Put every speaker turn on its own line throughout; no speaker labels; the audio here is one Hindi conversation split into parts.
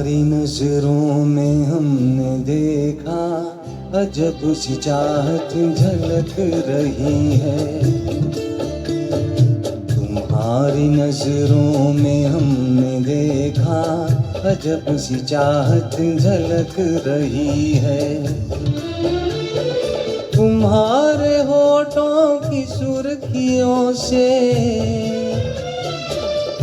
तुम्हारी नजरों में हमने देखा अजब सी चाहत झलक रही है। तुम्हारी नजरों में हमने देखा अजब सी चाहत झलक रही है। तुम्हारे होठों की सुर्खियों से,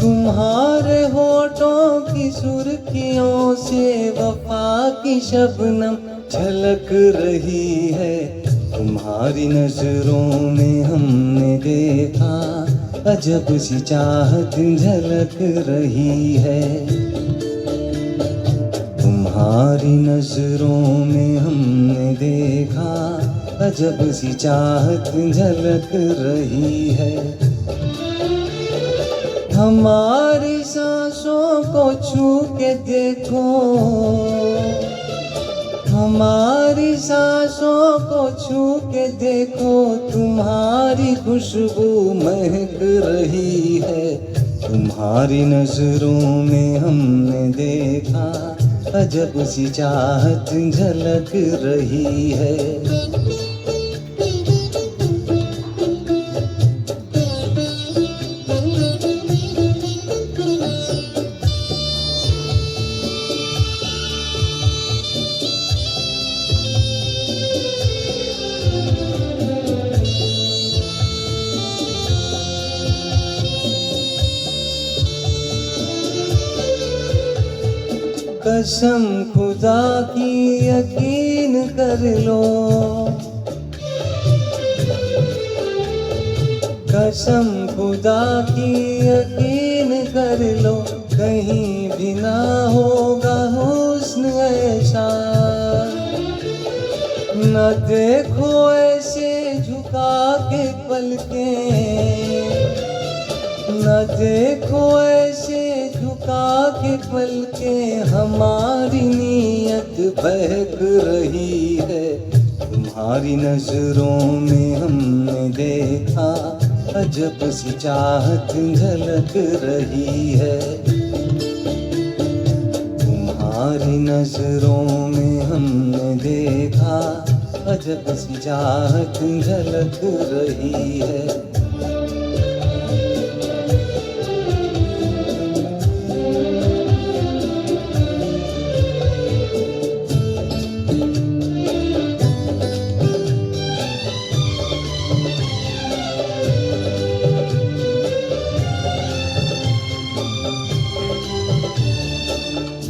तुम्हारे होठों की सुर्खियों से वफा की शबनम झलक रही है। तुम्हारी नजरों में हमने देखा अजब सी चाहत झलक रही है। तुम्हारी नजरों में हमने देखा अजब सी चाहत झलक रही है। हमारी सांसों को छू के देखो, हमारी सांसों को छू के देखो, तुम्हारी खुशबू महक रही है। तुम्हारी नजरों में हमने देखा अजब सी चाहत झलक रही है। कसम खुदा की यकीन कर लो, कसम खुदा की यकीन कर लो, कहीं भी ना होगा हुस्न ऐसा। न देखो ऐसे झुका के पलकें, न देखो ऐसे झुका के पलकें, हमारी नीयत बहक रही है। तुम्हारी नजरों में हमने देखा अजब सी चाहत झलक रही है। तुम्हारी नजरों में हमने देखा अजब सी चाहत झलक रही है।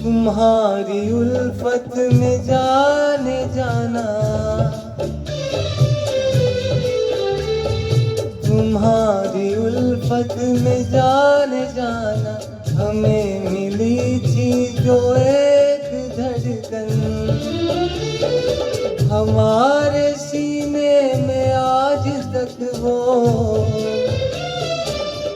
तुम्हारी उल्फत में जाने जाना, तुम्हारी उल्फत में जाने जाना, हमें मिली थी जो एक धड़कन, हमारे सीने में आज तक वो,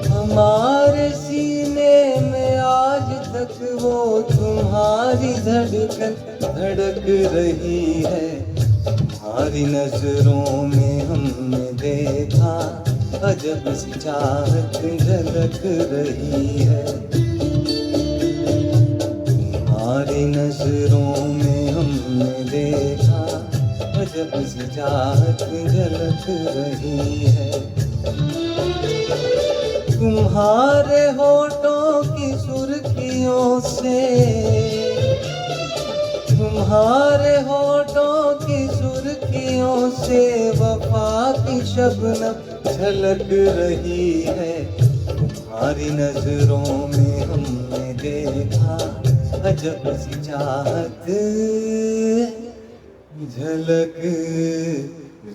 हमारे सीने में आज तक वो तुम्हारी धड़कन धड़क रही है। तुम्हारी नजरों में हमने देखा अजब सी चाहत झलक रही है। तुम्हारी नजरों में हमने देखा अजब सी चाहत झलक रही है। तुम्हारे होठों की सुर्खियों से, तुम्हारे होठों की सुर्खियों से वफा की शबनम झलक रही है। तुम्हारी नजरों में हमने देखा अजब सी चाहत झलक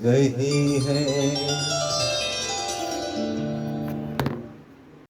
रही है।